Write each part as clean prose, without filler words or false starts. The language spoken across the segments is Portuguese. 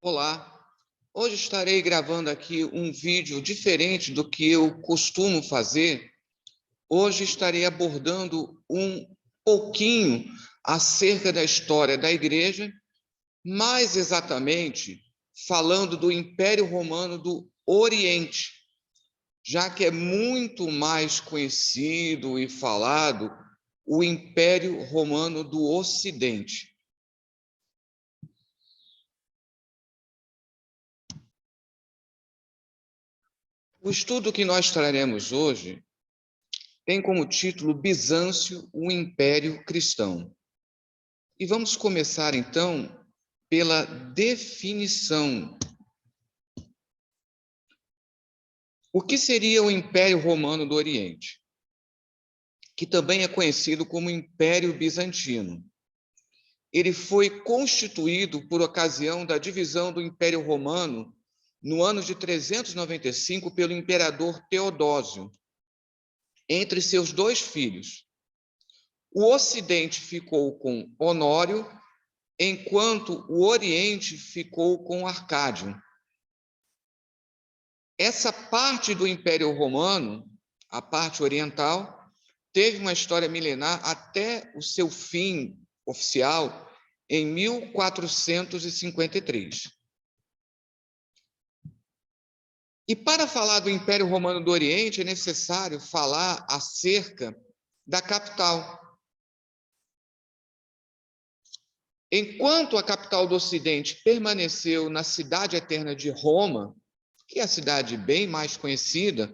Olá, hoje estarei gravando aqui um vídeo diferente do que eu costumo fazer. Hoje estarei abordando um pouquinho acerca da história da igreja, mais exatamente falando do Império Romano do Oriente, já que é muito mais conhecido e falado o Império Romano do Ocidente. O estudo que nós traremos hoje tem como título Bizâncio, o Império Cristão. E vamos começar, então, pela definição. O que seria o Império Romano do Oriente? Que também é conhecido como Império Bizantino. Ele foi constituído por ocasião da divisão do Império Romano no ano de 395 pelo imperador Teodósio, entre seus dois filhos. O Ocidente ficou com Honório, enquanto o Oriente ficou com Arcádio. Essa parte do Império Romano, a parte oriental, teve uma história milenar até o seu fim oficial em 1453. E para falar do Império Romano do Oriente, é necessário falar acerca da capital. Enquanto a capital do Ocidente permaneceu na cidade eterna de Roma, que é a cidade bem mais conhecida,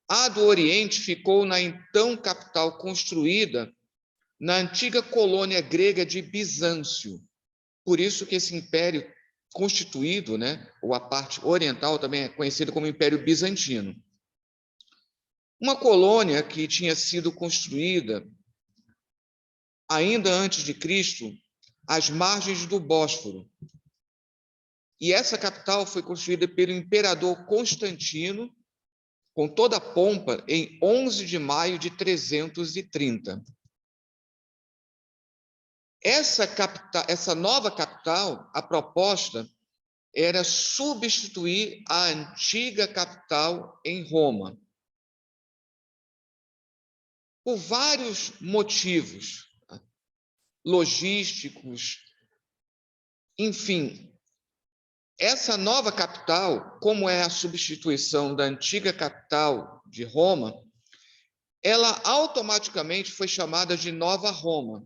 a do Oriente ficou na então capital construída na antiga colônia grega de Bizâncio. Por isso que esse império constituído, ou a parte oriental também é conhecida como Império Bizantino. Uma colônia que tinha sido construída ainda antes de Cristo, às margens do Bósforo. E essa capital foi construída pelo imperador Constantino, com toda a pompa, em 11 de maio de 330. Essa nova capital, a proposta era substituir a antiga capital em Roma. Por vários motivos logísticos, enfim, essa nova capital, como é a substituição da antiga capital de Roma, ela automaticamente foi chamada de Nova Roma,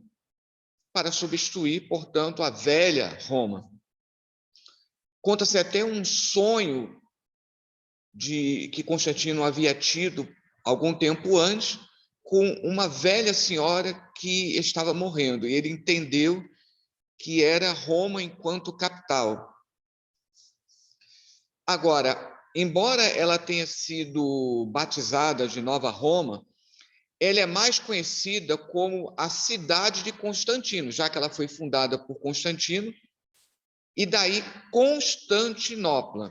para substituir, portanto, a velha Roma. Conta-se até um sonho que Constantino havia tido algum tempo antes, com uma velha senhora que estava morrendo, e ele entendeu que era Roma enquanto capital. Agora, embora ela tenha sido batizada de Nova Roma, ela é mais conhecida como a cidade de Constantino, já que ela foi fundada por Constantino, e daí Constantinopla,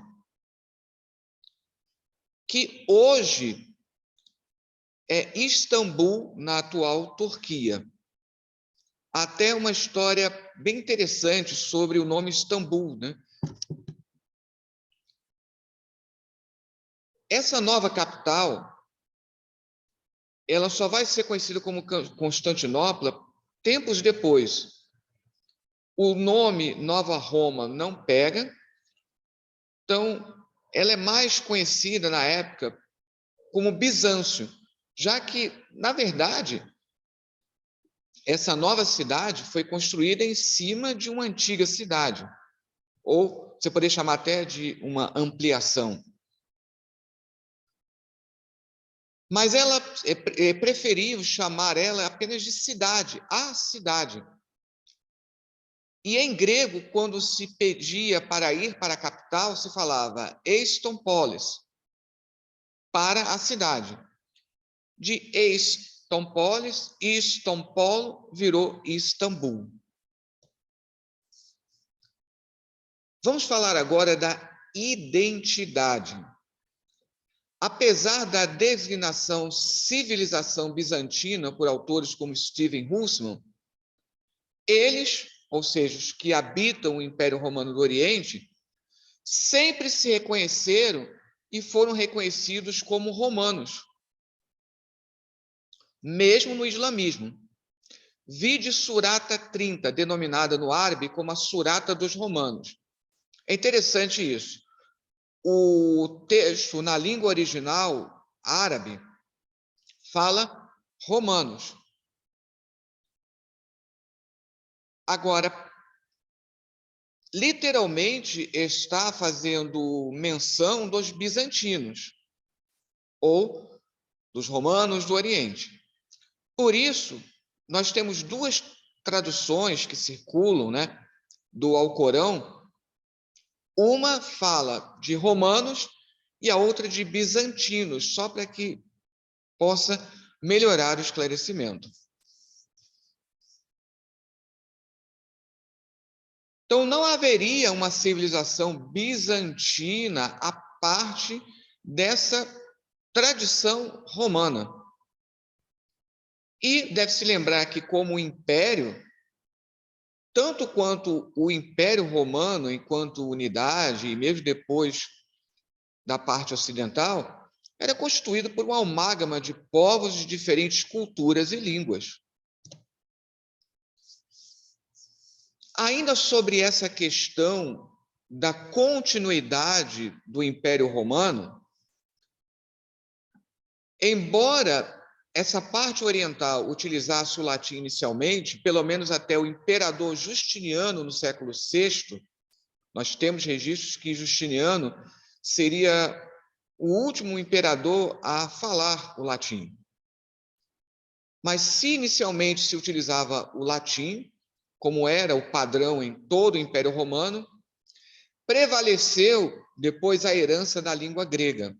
que hoje é Istambul, na atual Turquia. Até uma história bem interessante sobre o nome Istambul, Essa nova capital, ela só vai ser conhecida como Constantinopla tempos depois. O nome Nova Roma não pega, então ela é mais conhecida na época como Bizâncio, já que, na verdade, essa nova cidade foi construída em cima de uma antiga cidade, ou você poderia chamar até de uma ampliação. Mas ela é preferível chamar ela apenas de cidade, a cidade. E em grego, quando se pedia para ir para a capital, se falava eiston polis, para a cidade. De eiston polis, iston polo virou Istambul. Vamos falar agora da identidade. Apesar da designação civilização bizantina por autores como Steven Hussman, eles ou seja, os que habitam o Império Romano do Oriente, sempre se reconheceram e foram reconhecidos como romanos, mesmo no islamismo. Vide Surata 30, denominada no árabe como a Surata dos Romanos. É interessante isso. O texto, na língua original árabe, fala romanos. Agora, literalmente está fazendo menção dos bizantinos ou dos romanos do Oriente. Por isso, nós temos duas traduções que circulam, né, do Alcorão. Uma fala de romanos e a outra de bizantinos, só para que possa melhorar o esclarecimento. Então, não haveria uma civilização bizantina a parte dessa tradição romana. E deve-se lembrar que, como império, tanto quanto o Império Romano, enquanto unidade, e mesmo depois da parte ocidental, era constituído por uma amálgama de povos de diferentes culturas e línguas. Ainda sobre essa questão da continuidade do Império Romano, embora essa parte oriental utilizasse o latim inicialmente, pelo menos até o imperador Justiniano no século VI, nós temos registros que Justiniano seria o último imperador a falar o latim. Mas se inicialmente se utilizava o latim, como era o padrão em todo o Império Romano, prevaleceu depois a herança da língua grega.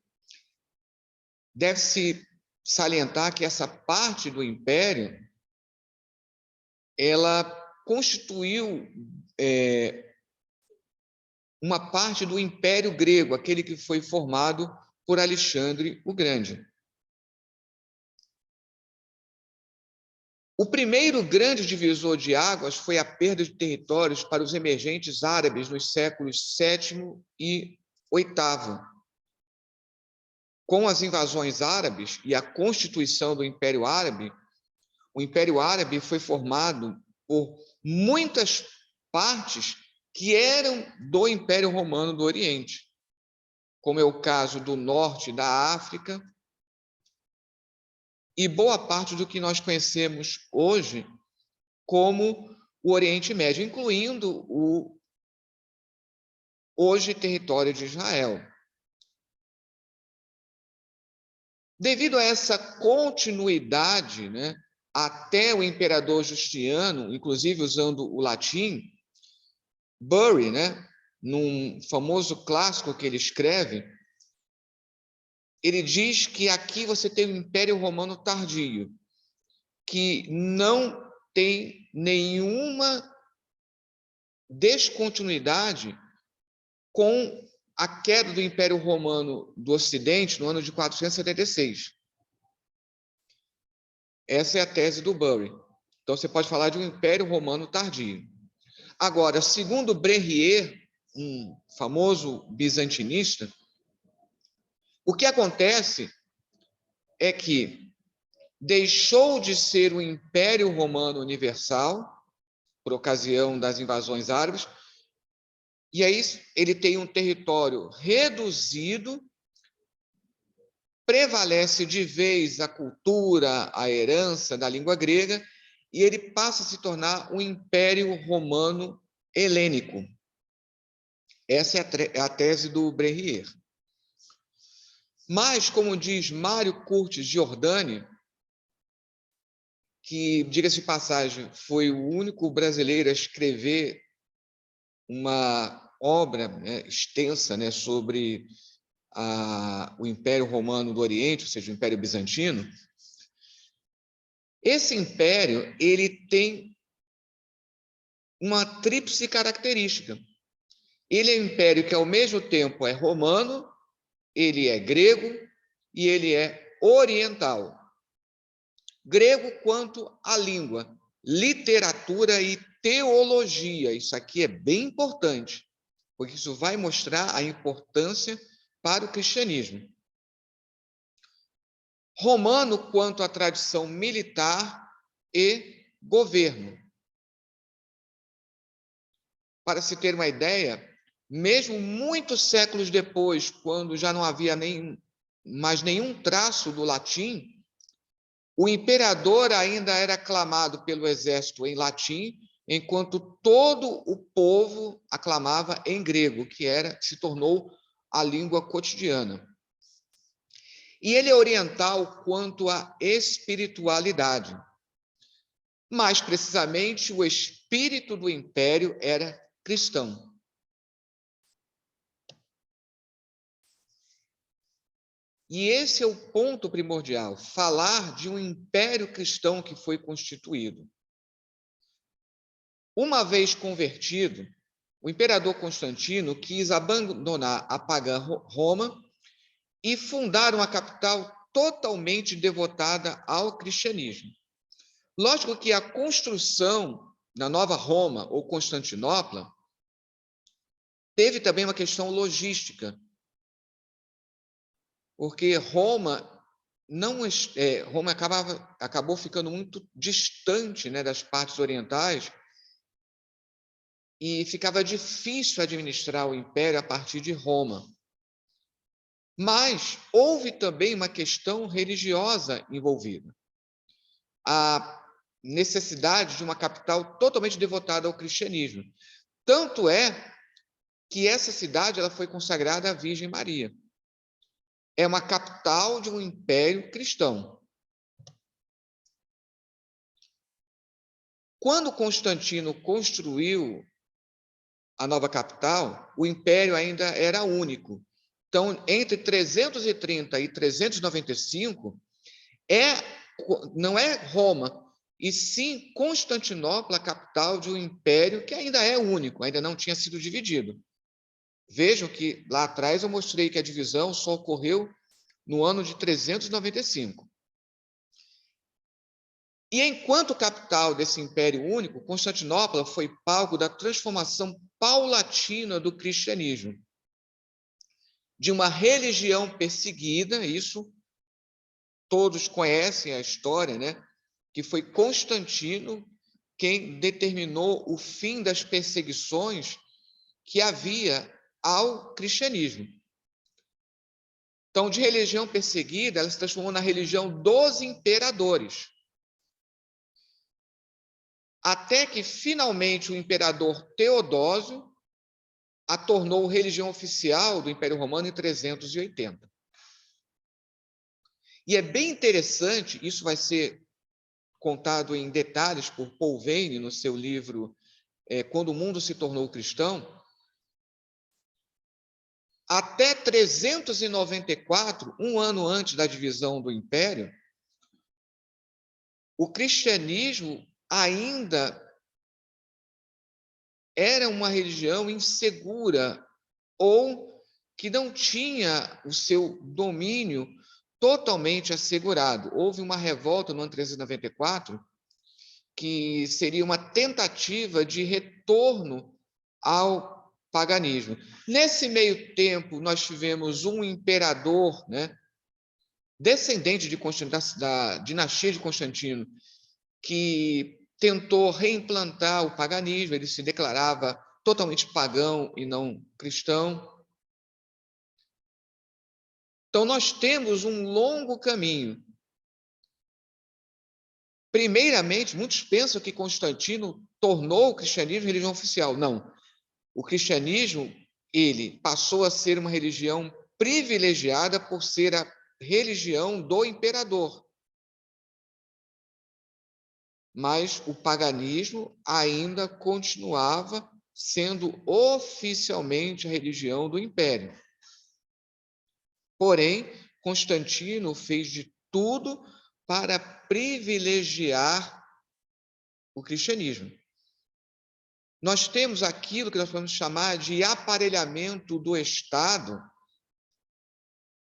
Deve-se salientar que essa parte do Império, ela constituiu uma parte do Império Grego, aquele que foi formado por Alexandre o Grande. O primeiro grande divisor de águas foi a perda de territórios para os emergentes árabes nos séculos VII e VIII. Com as invasões árabes e a constituição do Império Árabe, o Império Árabe foi formado por muitas partes que eram do Império Romano do Oriente, como é o caso do norte da África e boa parte do que nós conhecemos hoje como o Oriente Médio, incluindo o hoje território de Israel. Devido a essa continuidade, né, até o imperador Justiniano, inclusive usando o latim, Bury, né, num famoso clássico que ele escreve, ele diz que aqui você tem o Império Romano tardio, que não tem nenhuma descontinuidade com a queda do Império Romano do Ocidente no ano de 476. Essa é a tese do Bury. Então, você pode falar de um Império Romano tardio. Agora, segundo Brérier, um famoso bizantinista, o que acontece é que deixou de ser o Império Romano Universal, por ocasião das invasões árabes, e aí ele tem um território reduzido, prevalece de vez a cultura, a herança da língua grega, e ele passa a se tornar um Império Romano Helênico. Essa é a tese do Brérier. Mas, como diz Mário Curtis Giordani, que, diga-se de passagem, foi o único brasileiro a escrever uma obra, né, extensa, né, sobre o Império Romano do Oriente, ou seja, o Império Bizantino. Esse império ele tem uma tríplice característica. Ele é um império que, ao mesmo tempo, é romano, ele é grego e ele é oriental. Grego quanto à língua, literatura e teologia. Isso aqui é bem importante, porque isso vai mostrar a importância para o cristianismo. Romano quanto à tradição militar e governo. Para se ter uma ideia, mesmo muitos séculos depois, quando já não havia mais nenhum traço do latim, o imperador ainda era aclamado pelo exército em latim, enquanto todo o povo aclamava em grego, que se tornou a língua cotidiana. E ele é oriental quanto à espiritualidade. Mais precisamente, o espírito do império era cristão. E esse é o ponto primordial, falar de um império cristão que foi constituído. Uma vez convertido, o imperador Constantino quis abandonar a pagã Roma e fundar uma capital totalmente devotada ao cristianismo. Lógico que a construção da nova Roma ou Constantinopla teve também uma questão logística, porque Roma acabou ficando muito distante, né, das partes orientais e ficava difícil administrar o império a partir de Roma. Mas houve também uma questão religiosa envolvida. A necessidade de uma capital totalmente devotada ao cristianismo. Tanto é que essa cidade ela foi consagrada à Virgem Maria. É uma capital de um império cristão. Quando Constantino construiu a nova capital, o império ainda era único. Então, entre 330 e 395, não é Roma, e sim Constantinopla, a capital de um império que ainda é único, ainda não tinha sido dividido. Vejam que lá atrás eu mostrei que a divisão só ocorreu no ano de 395. E enquanto capital desse império único, Constantinopla foi palco da transformação paulatina do cristianismo. De uma religião perseguida, isso todos conhecem a história, né? Que foi Constantino quem determinou o fim das perseguições que havia ao cristianismo. Então, de religião perseguida, ela se transformou na religião dos imperadores. Até que, finalmente, o imperador Teodósio a tornou religião oficial do Império Romano em 380. E é bem interessante, isso vai ser contado em detalhes por Paul Veyne no seu livro Quando o Mundo se Tornou Cristão. Até 394, um ano antes da divisão do Império, o cristianismo ainda era uma religião insegura ou que não tinha o seu domínio totalmente assegurado. Houve uma revolta no ano 394 que seria uma tentativa de retorno ao paganismo. Nesse meio tempo, nós tivemos um imperador, né, descendente de da dinastia de Constantino, que tentou reimplantar o paganismo, ele se declarava totalmente pagão e não cristão. Então, nós temos um longo caminho. Primeiramente, muitos pensam que Constantino tornou o cristianismo religião oficial. Não. O cristianismo, ele passou a ser uma religião privilegiada por ser a religião do imperador. Mas o paganismo ainda continuava sendo oficialmente a religião do império. Porém, Constantino fez de tudo para privilegiar o cristianismo. Nós temos aquilo que nós podemos chamar de aparelhamento do Estado,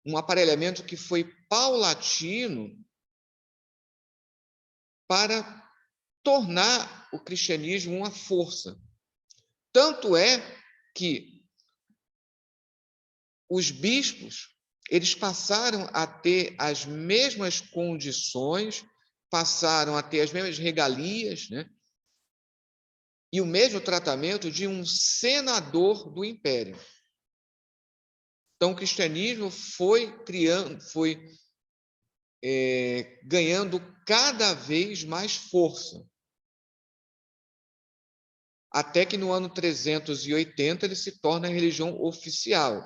um aparelhamento que foi paulatino para tornar o cristianismo uma força. Tanto é que os bispos, eles passaram a ter as mesmas condições, passaram a ter as mesmas regalias, né? E o mesmo tratamento de um senador do império. Então, o cristianismo foi ganhando cada vez mais força, até que no ano 380 ele se torna a religião oficial.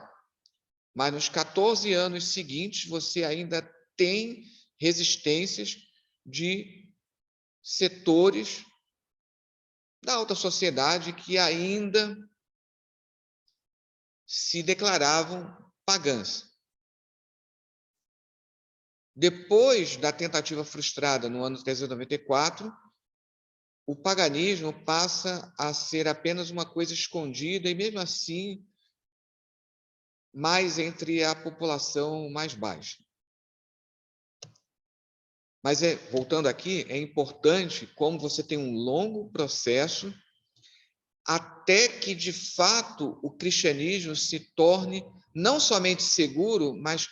Mas nos 14 anos seguintes, você ainda tem resistências de setores da alta sociedade que ainda se declaravam pagãs. Depois da tentativa frustrada no ano 394, o paganismo passa a ser apenas uma coisa escondida e, mesmo assim, mais entre a população mais baixa. Mas, voltando aqui, é importante como você tem um longo processo até que, de fato, o cristianismo se torne não somente seguro, mas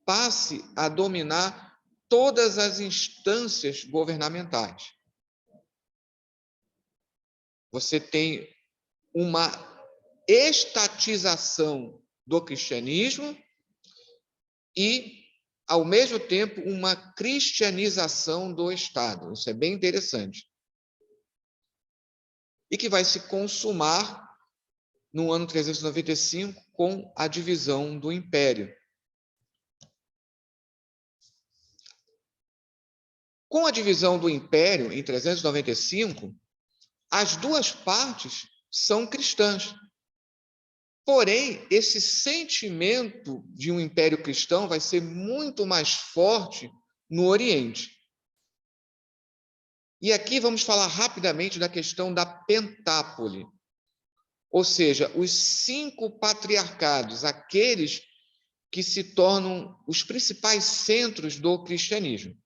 passe a dominar todas as instâncias governamentais. Você tem uma estatização do cristianismo e, ao mesmo tempo, uma cristianização do Estado. Isso é bem interessante. E que vai se consumar no ano 395 com a divisão do Império. Com a divisão do Império, em 395, as duas partes são cristãs. Porém, esse sentimento de um império cristão vai ser muito mais forte no Oriente. E aqui vamos falar rapidamente da questão da Pentápole, ou seja, os 5 patriarcados, aqueles que se tornam os principais centros do cristianismo.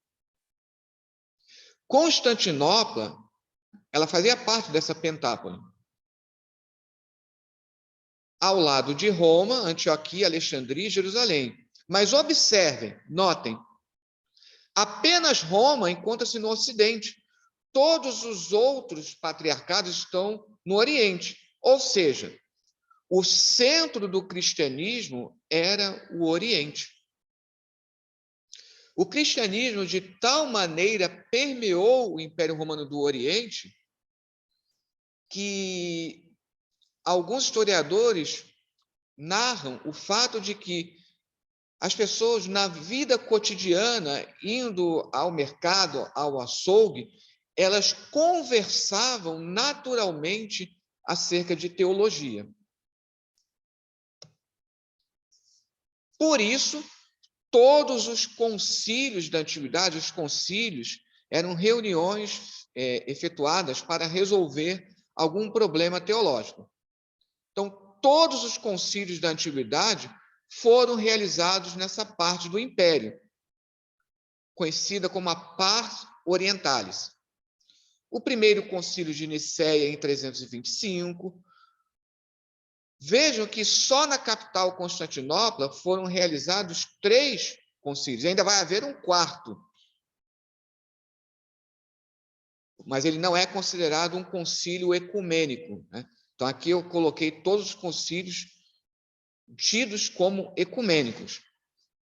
Constantinopla, ela fazia parte dessa Pentápole. Ao lado de Roma, Antioquia, Alexandria e Jerusalém. Mas observem, notem, apenas Roma encontra-se no Ocidente. Todos os outros patriarcados estão no Oriente. Ou seja, o centro do cristianismo era o Oriente. O cristianismo, de tal maneira, permeou o Império Romano do Oriente que alguns historiadores narram o fato de que as pessoas, na vida cotidiana, indo ao mercado, ao açougue, elas conversavam naturalmente acerca de teologia. Por isso, todos os concílios da antiguidade, os concílios, eram reuniões efetuadas para resolver algum problema teológico. Então, todos os concílios da antiguidade foram realizados nessa parte do Império, conhecida como a Pars Orientalis. O primeiro concílio de Nicéia, em 325. Vejam que só na capital Constantinopla foram realizados 3 concílios. Ainda vai haver um 4. Mas ele não é considerado um concílio ecumênico, né? Então, aqui eu coloquei todos os concílios tidos como ecumênicos.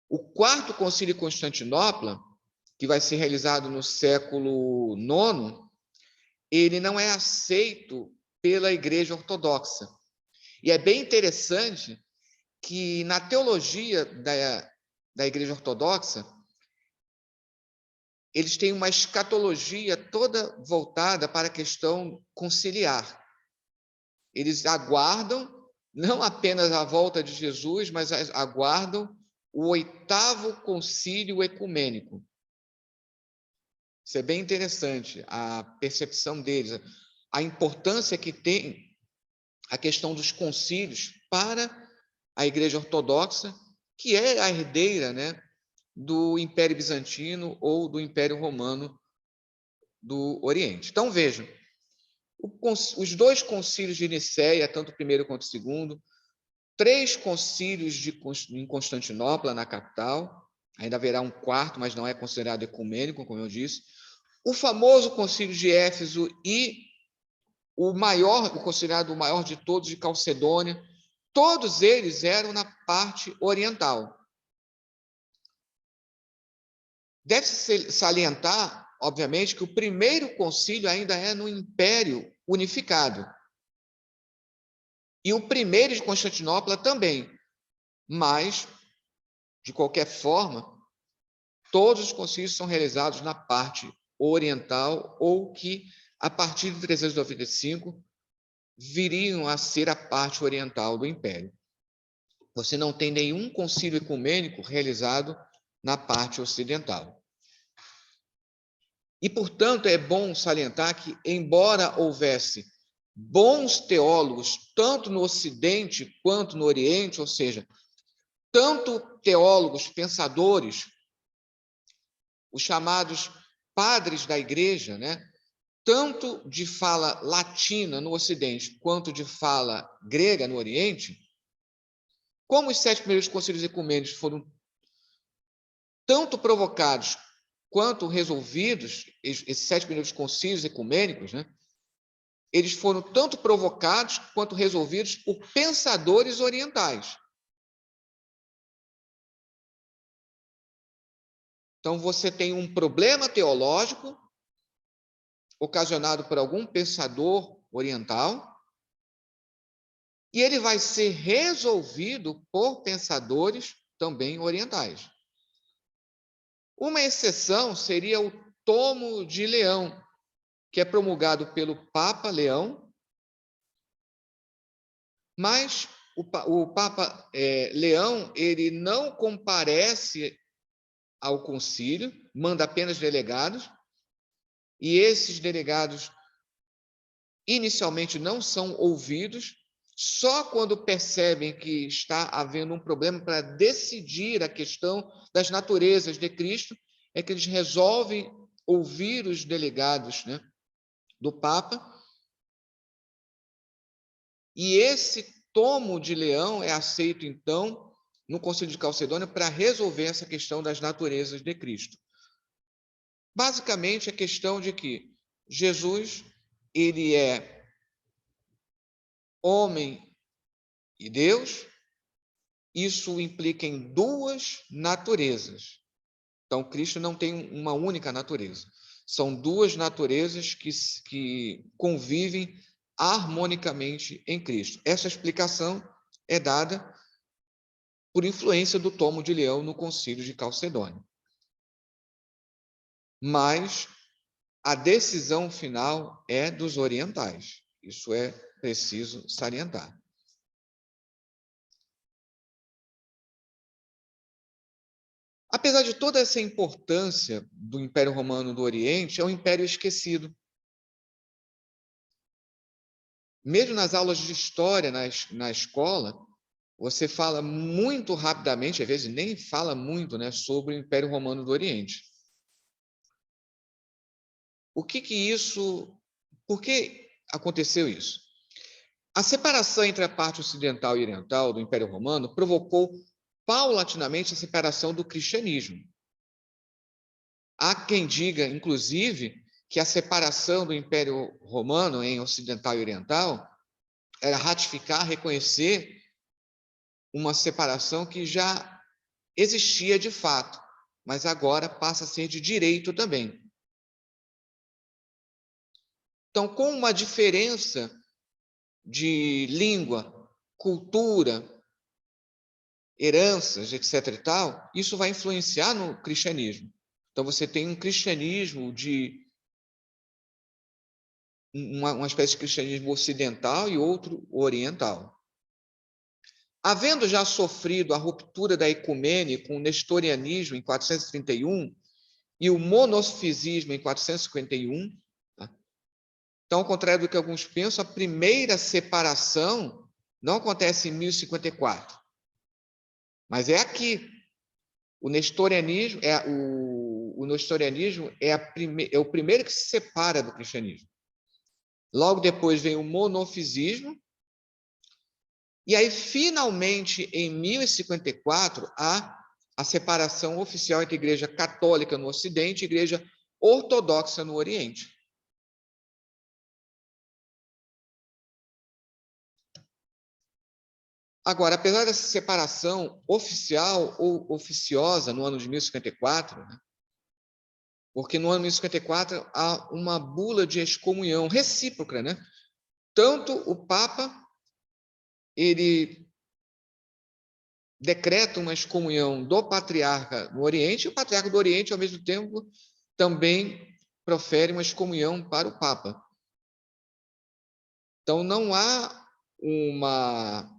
O 4º concílio de Constantinopla, que vai ser realizado no século IX, ele não é aceito pela Igreja Ortodoxa. E é bem interessante que na teologia da Igreja Ortodoxa, eles têm uma escatologia toda voltada para a questão conciliar. Eles aguardam não apenas a volta de Jesus, mas aguardam o 8º concílio ecumênico. Isso é bem interessante, a percepção deles, a importância que tem a questão dos concílios para a Igreja Ortodoxa, que é a herdeira, né, do Império Bizantino ou do Império Romano do Oriente. Então, vejam, os dois concílios de Nicéia, tanto o primeiro quanto o segundo, 3 concílios em Constantinopla, na capital, ainda haverá um quarto, mas não é considerado ecumênico, como eu disse, o famoso concílio de Éfeso e o considerado o maior de todos, de Calcedônia, todos eles eram na parte oriental. Deve-se salientar, obviamente, que o primeiro concílio ainda é no Império Unificado. E o primeiro de Constantinopla também. Mas, de qualquer forma, todos os concílios são realizados na parte oriental, ou que, a partir de 395, viriam a ser a parte oriental do Império. Você não tem nenhum concílio ecumênico realizado na parte ocidental. E, portanto, é bom salientar que, embora houvesse bons teólogos, tanto no Ocidente quanto no Oriente, ou seja, tanto teólogos, pensadores, os chamados padres da Igreja, né? Tanto de fala latina no Ocidente, quanto de fala grega no Oriente, como os 7 primeiros concílios ecumênicos foram tanto provocados quanto resolvidos, esses 7 primeiros concílios ecumênicos, né? Eles foram tanto provocados quanto resolvidos por pensadores orientais. Então, você tem um problema teológico ocasionado por algum pensador oriental, e ele vai ser resolvido por pensadores também orientais. Uma exceção seria o Tomo de Leão, que é promulgado pelo Papa Leão, mas o Papa Leão, ele não comparece ao concílio, manda apenas delegados, e esses delegados inicialmente não são ouvidos, só quando percebem que está havendo um problema para decidir a questão das naturezas de Cristo, é que eles resolvem ouvir os delegados, né, do Papa, e esse tomo de Leão é aceito, então, no Concílio de Calcedônia para resolver essa questão das naturezas de Cristo. Basicamente, a questão de que Jesus, ele é homem e Deus, isso implica em 2 naturezas. Então, Cristo não tem uma única natureza. São 2 naturezas que convivem harmonicamente em Cristo. Essa explicação é dada por influência do Tomo de Leão no Concílio de Calcedônia. Mas a decisão final é dos orientais. Isso é preciso salientar. Apesar de toda essa importância do Império Romano do Oriente, é um império esquecido. Mesmo nas aulas de história na escola, você fala muito rapidamente, às vezes nem fala muito, né, sobre o Império Romano do Oriente. Por que aconteceu isso? A separação entre a parte ocidental e oriental do Império Romano provocou paulatinamente a separação do cristianismo. Há quem diga, inclusive, que a separação do Império Romano em ocidental e oriental era ratificar, reconhecer uma separação que já existia de fato, mas agora passa a ser de direito também. Então, com uma diferença de língua, cultura, heranças, etc. e tal, isso vai influenciar no cristianismo. Então, você tem um cristianismo uma espécie de cristianismo ocidental e outro oriental. Havendo já sofrido a ruptura da ecumene com o nestorianismo em 431 e o monofisismo em 451, tá? Então, ao contrário do que alguns pensam, a primeira separação não acontece em 1054, mas é aqui. O nestorianismo, o nestorianismo é o primeiro que se separa do cristianismo. Logo depois vem o monofisismo, e aí, finalmente, em 1054, há a separação oficial entre a Igreja Católica no Ocidente e a Igreja Ortodoxa no Oriente. Agora, apesar dessa separação oficial ou oficiosa no ano de 1054, né, porque no ano de 1054 há uma bula de excomunhão recíproca, né? Tanto o Papa, ele decreta uma excomunhão do patriarca no Oriente, e o patriarca do Oriente, ao mesmo tempo, também profere uma excomunhão para o Papa. Então, não há uma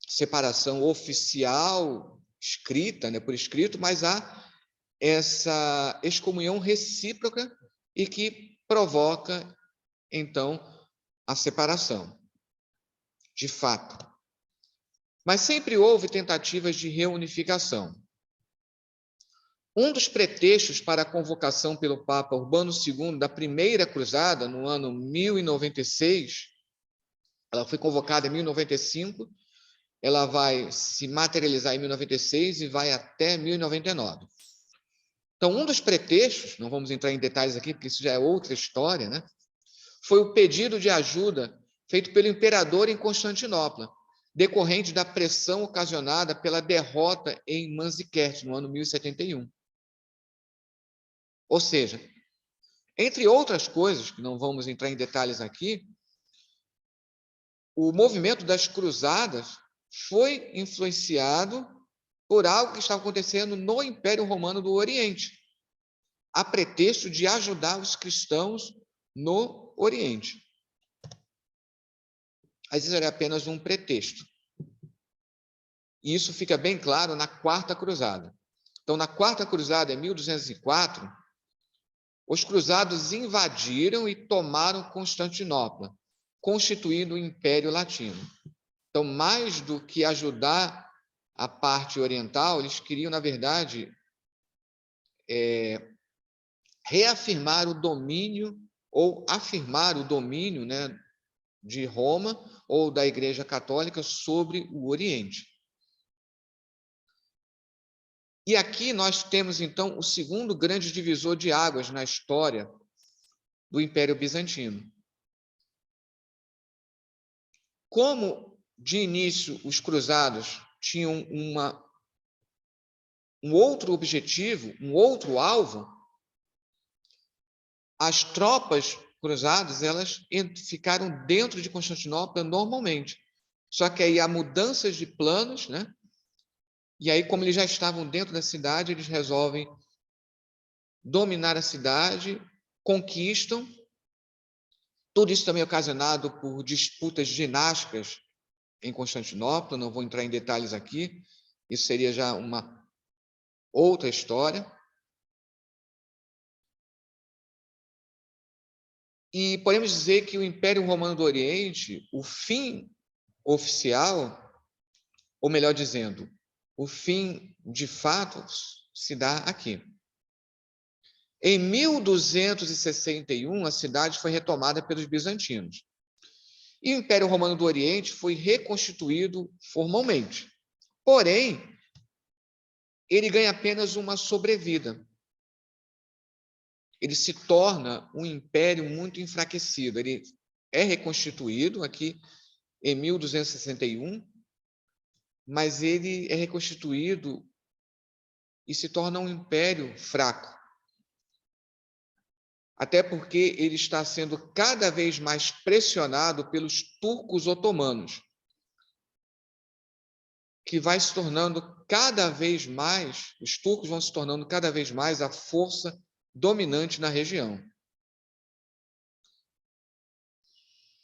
separação oficial, escrita, né, por escrito, mas há essa excomunhão recíproca e que provoca, então, a separação, de fato. Mas sempre houve tentativas de reunificação. Um dos pretextos para a convocação pelo Papa Urbano II da Primeira Cruzada, no ano 1096, ela foi convocada em 1095, ela vai se materializar em 1096 e vai até 1099. Então, um dos pretextos, não vamos entrar em detalhes aqui, porque isso já é outra história, né? Foi o pedido de ajuda feito pelo imperador em Constantinopla, decorrente da pressão ocasionada pela derrota em Manzikert, no ano 1071. Ou seja, entre outras coisas, que não vamos entrar em detalhes aqui, o movimento das cruzadas foi influenciado por algo que estava acontecendo no Império Romano do Oriente, a pretexto de ajudar os cristãos no Oriente. Às vezes era apenas um pretexto. E isso fica bem claro na Quarta Cruzada. Então, na Quarta Cruzada, em 1204, os cruzados invadiram e tomaram Constantinopla, constituindo o Império Latino. Então, mais do que ajudar a parte oriental, eles queriam, na verdade, reafirmar o domínio ou afirmar o domínio, né, de Roma ou da Igreja Católica sobre o Oriente. E aqui nós temos, então, o segundo grande divisor de águas na história do Império Bizantino. Como, de início, os cruzados tinham um outro objetivo, um outro alvo, as tropas cruzadas, elas ficaram dentro de Constantinopla normalmente. Só que aí há mudanças de planos, né? E aí, como eles já estavam dentro da cidade, eles resolvem dominar a cidade, conquistam. Tudo isso também é ocasionado por disputas dinásticas em Constantinopla, não vou entrar em detalhes aqui, isso seria já uma outra história. E podemos dizer que o Império Romano do Oriente, o fim oficial, ou melhor dizendo, o fim de fato se dá aqui. Em 1261, a cidade foi retomada pelos bizantinos. E o Império Romano do Oriente foi reconstituído formalmente. Porém, ele ganha apenas uma sobrevida. Ele se torna um império muito enfraquecido. Ele é reconstituído aqui em 1261, mas ele é reconstituído e se torna um império fraco. Até porque ele está sendo cada vez mais pressionado pelos turcos otomanos, que vai se tornando cada vez mais, os turcos vão se tornando cada vez mais a força dominante na região.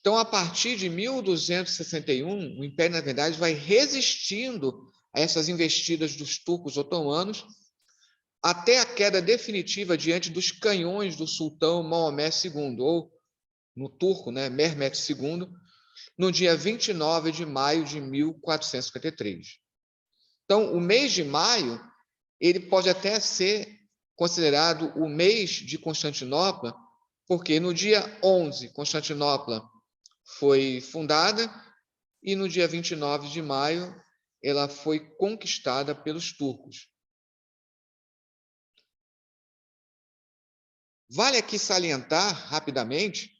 Então, a partir de 1261, o Império, na verdade, vai resistindo a essas investidas dos turcos otomanos, até a queda definitiva diante dos canhões do sultão Maomé II, ou no turco, né, Mehmet II, no dia 29 de maio de 1453. Então, o mês de maio, ele pode até ser considerado o mês de Constantinopla, porque no dia 11, Constantinopla foi fundada e no dia 29 de maio ela foi conquistada pelos turcos. Vale aqui salientar rapidamente,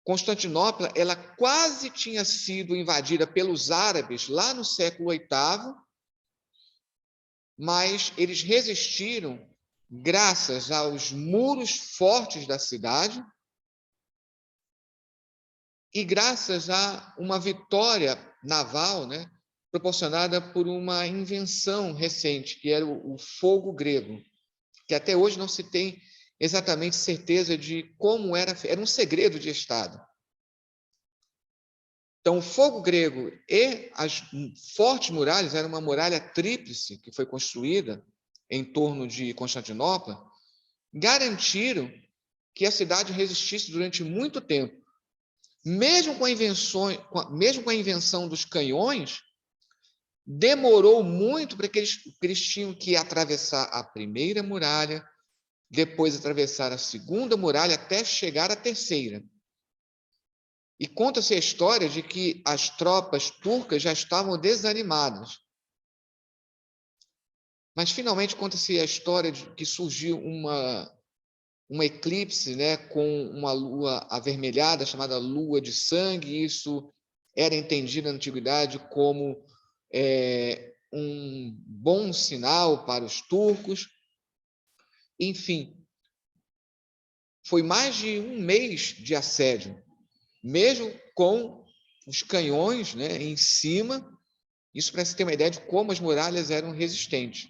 Constantinopla ela quase tinha sido invadida pelos árabes lá no século VIII, mas eles resistiram graças aos muros fortes da cidade e graças a uma vitória naval, né, proporcionada por uma invenção recente, que era o fogo grego, que até hoje não se tem exatamente certeza de como era um segredo de Estado. Então, o fogo grego e as fortes muralhas, era uma muralha tríplice que foi construída em torno de Constantinopla, garantiram que a cidade resistisse durante muito tempo. Mesmo com a invenção dos canhões, demorou muito para que eles tinham que atravessar a primeira muralha, depois atravessar a segunda muralha, até chegar à terceira. E conta-se a história de que as tropas turcas já estavam desanimadas. Mas, finalmente, conta-se a história de que surgiu um eclipse, né, com uma lua avermelhada, chamada lua de sangue, e isso era entendido na antiguidade como um bom sinal para os turcos. Enfim, foi mais de um mês de assédio, mesmo com os canhões, né, em cima. Isso para se ter uma ideia de como as muralhas eram resistentes.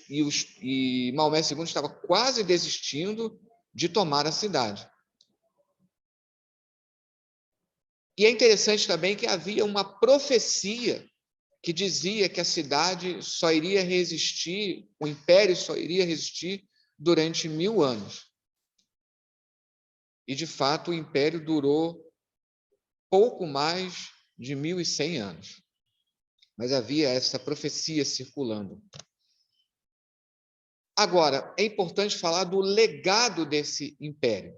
E Maomé II estava quase desistindo de tomar a cidade. E é interessante também que havia uma profecia que dizia que a cidade só iria resistir, o império só iria resistir durante 1000 anos. E, de fato, o império durou pouco mais de 1100 anos. Mas havia essa profecia circulando. Agora, é importante falar do legado desse império.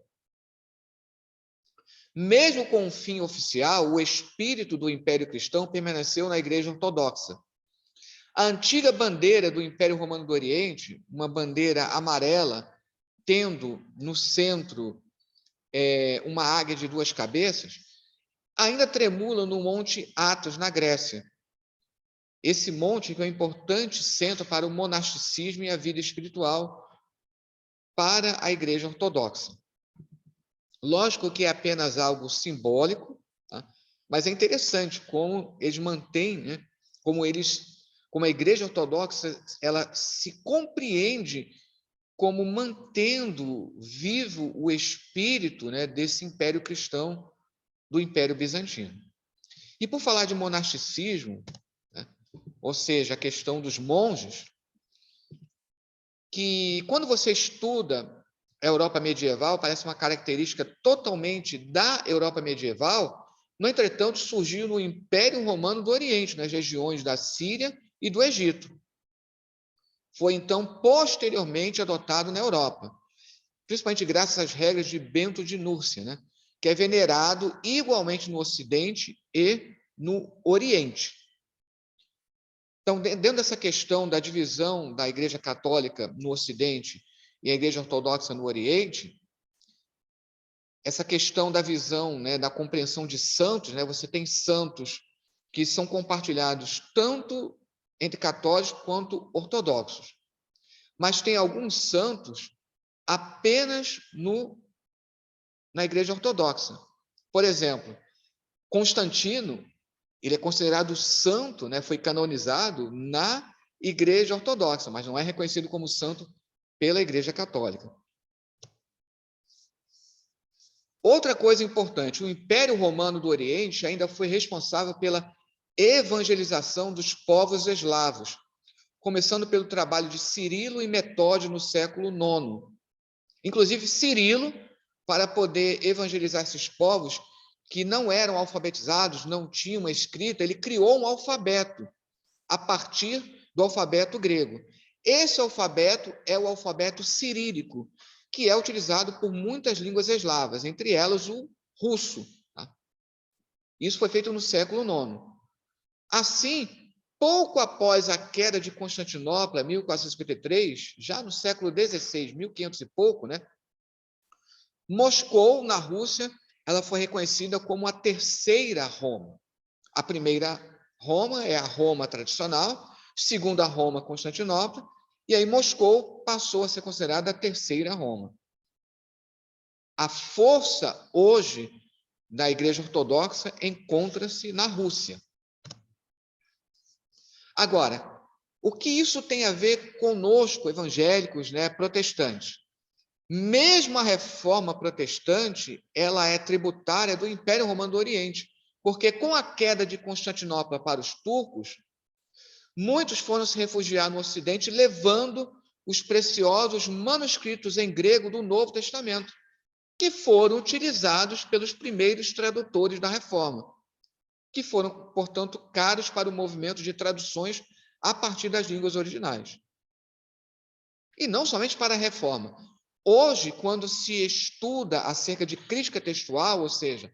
Mesmo com o fim oficial, o espírito do Império Cristão permaneceu na Igreja Ortodoxa. A antiga bandeira do Império Romano do Oriente, uma bandeira amarela, tendo no centro uma águia de 2 cabeças, ainda tremula no Monte Athos, na Grécia. Esse monte que é um importante centro para o monasticismo e a vida espiritual para a Igreja Ortodoxa. Lógico que é apenas algo simbólico, tá? Mas é interessante como eles mantêm, né? como a Igreja Ortodoxa ela se compreende como mantendo vivo o espírito, né, desse Império Cristão, do Império Bizantino. E por falar de monasticismo, né, ou seja, a questão dos monges, que quando você estuda a Europa medieval, parece uma característica totalmente da Europa medieval, no entretanto, surgiu no Império Romano do Oriente, nas regiões da Síria e do Egito. Foi, então, posteriormente adotado na Europa, principalmente graças às regras de Bento de Núrcia, né, que é venerado igualmente no Ocidente e no Oriente. Então, dentro dessa questão da divisão da Igreja Católica no Ocidente e a Igreja Ortodoxa no Oriente, essa questão da visão, né, da compreensão de santos, né, você tem santos que são compartilhados tanto entre católicos quanto ortodoxos, mas tem alguns santos apenas na Igreja Ortodoxa. Por exemplo, Constantino, ele é considerado santo, né, foi canonizado na Igreja Ortodoxa, mas não é reconhecido como santo pela Igreja Católica. Outra coisa importante, o Império Romano do Oriente ainda foi responsável pela evangelização dos povos eslavos, começando pelo trabalho de Cirilo e Metódio no século IX. Inclusive, Cirilo, para poder evangelizar esses povos que não eram alfabetizados, não tinham uma escrita, ele criou um alfabeto a partir do alfabeto grego. Esse alfabeto é o alfabeto cirílico, que é utilizado por muitas línguas eslavas, entre elas o russo. Tá? Isso foi feito no século IX. Assim, pouco após a queda de Constantinopla, 1453, já no século XVI, 1500 e pouco, né? Moscou, na Rússia, ela foi reconhecida como a terceira Roma. A primeira Roma é a Roma tradicional, segunda Roma, Constantinopla, e aí Moscou passou a ser considerada a terceira Roma. A força hoje da Igreja Ortodoxa encontra-se na Rússia. Agora, o que isso tem a ver conosco, evangélicos, né, protestantes? Mesmo a reforma protestante, ela é tributária do Império Romano do Oriente, porque com a queda de Constantinopla para os turcos, muitos foram se refugiar no Ocidente, levando os preciosos manuscritos em grego do Novo Testamento, que foram utilizados pelos primeiros tradutores da Reforma, que foram, portanto, caros para o movimento de traduções a partir das línguas originais. E não somente para a Reforma. Hoje, quando se estuda acerca de crítica textual, ou seja,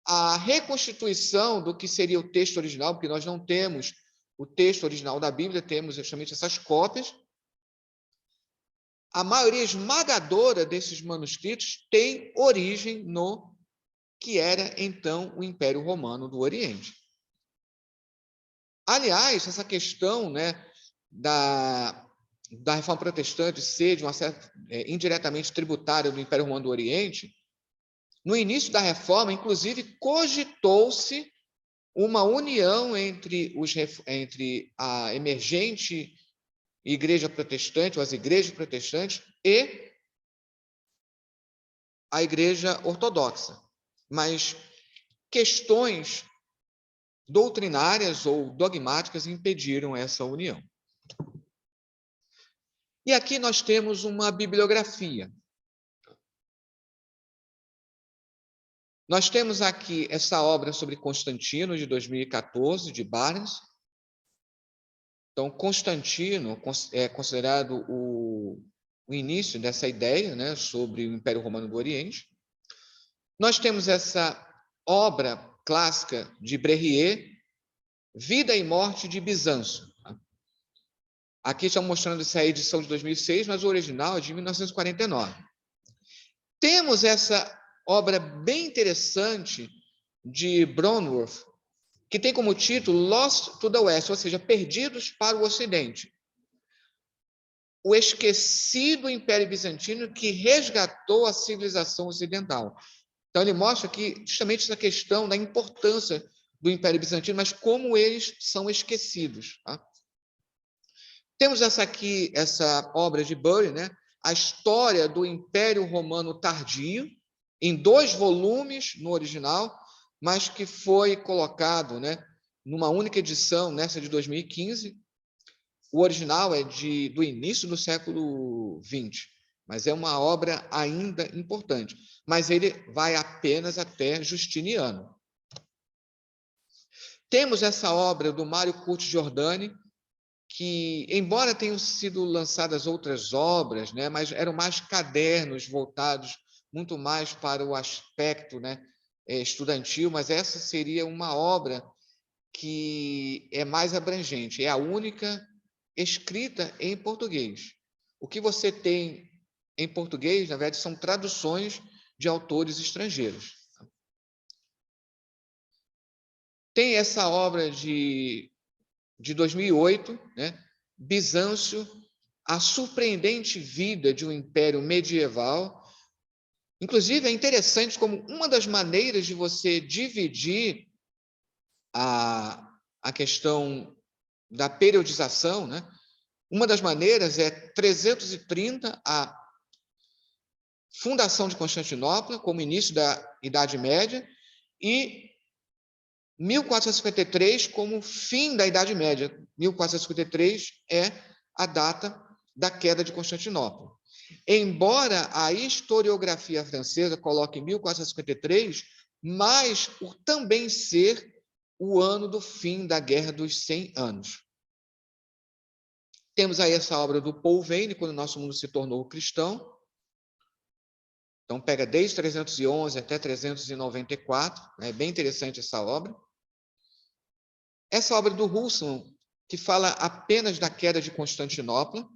a reconstituição do que seria o texto original, porque nós não temos o texto original da Bíblia, temos justamente essas cópias, a maioria esmagadora desses manuscritos tem origem no que era, então, o Império Romano do Oriente. Aliás, essa questão, né, da Reforma Protestante ser, de uma certa, indiretamente tributária do Império Romano do Oriente, no início da Reforma, inclusive, cogitou-se uma união entre a emergente igreja protestante, ou as igrejas protestantes, e a igreja ortodoxa. Mas questões doutrinárias ou dogmáticas impediram essa união. E aqui nós temos uma bibliografia. Nós temos aqui essa obra sobre Constantino, de 2014, de Barnes. Então, Constantino é considerado o início dessa ideia, né, sobre o Império Romano do Oriente. Nós temos essa obra clássica de Berryer, Vida e Morte de Bizâncio. Aqui estão mostrando essa edição de 2006, mas o original é de 1949. Temos essa obra bem interessante de Bronworth, que tem como título Lost to the West, ou seja, Perdidos para o Ocidente. O esquecido Império Bizantino que resgatou a civilização ocidental. Então, ele mostra aqui justamente essa questão da importância do Império Bizantino, mas como eles são esquecidos. Tá? Temos essa obra de Bury, né? A História do Império Romano Tardio, em 2 volumes no original, mas que foi colocado, né, numa única edição, nessa de 2015. O original é do início do século XX, mas é uma obra ainda importante. Mas ele vai apenas até Justiniano. Temos essa obra do Mário Curti Giordani, que, embora tenham sido lançadas outras obras, né, mas eram mais cadernos voltados muito mais para o aspecto, né, estudantil, mas essa seria uma obra que é mais abrangente, é a única escrita em português. O que você tem em português, na verdade, são traduções de autores estrangeiros. Tem essa obra de 2008, né? Bizâncio, a surpreendente vida de um império medieval. Inclusive, é interessante como uma das maneiras de você dividir a questão da periodização, né? Uma das maneiras é 330, a fundação de Constantinopla, como início da Idade Média, e 1453 como fim da Idade Média. 1453 é a data da queda de Constantinopla. Embora a historiografia francesa coloque 1453, mas por também ser o ano do fim da Guerra dos 100 Anos. Temos aí essa obra do Paul Veyne, quando o nosso mundo se tornou cristão. Então, pega desde 311 até 394. É bem interessante essa obra. Essa obra do Husserl, que fala apenas da queda de Constantinopla,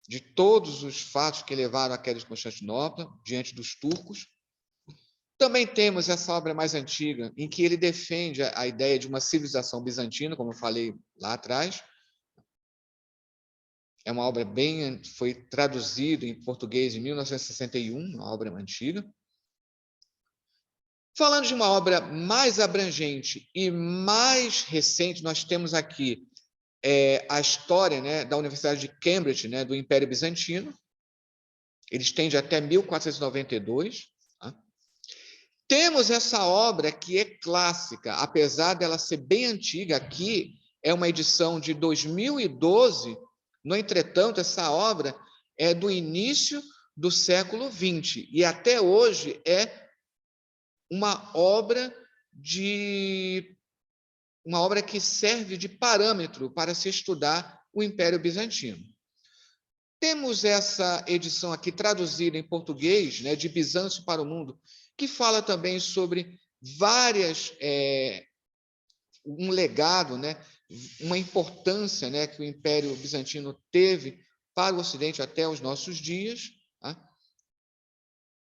de todos os fatos que levaram à queda de Constantinopla, diante dos turcos. Também temos essa obra mais antiga, em que ele defende a ideia de uma civilização bizantina, como eu falei lá atrás. É uma obra foi traduzida em português em 1961, uma obra antiga. Falando de uma obra mais abrangente e mais recente, nós temos aqui a história, né, da Universidade de Cambridge, né, do Império Bizantino. Ele estende até 1492. Tá? Temos essa obra que é clássica, apesar dela ser bem antiga. Aqui é uma edição de 2012. No entretanto, essa obra é do início do século XX e até hoje é uma obra que serve de parâmetro para se estudar o Império Bizantino. Temos essa edição aqui traduzida em português, né, de Bizâncio para o Mundo, que fala também sobre um legado, né, uma importância, né, que o Império Bizantino teve para o Ocidente até os nossos dias. Tá?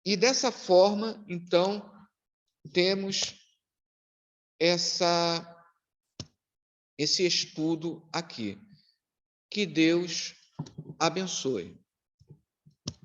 E dessa forma, então, temos esse estudo aqui. Que Deus abençoe.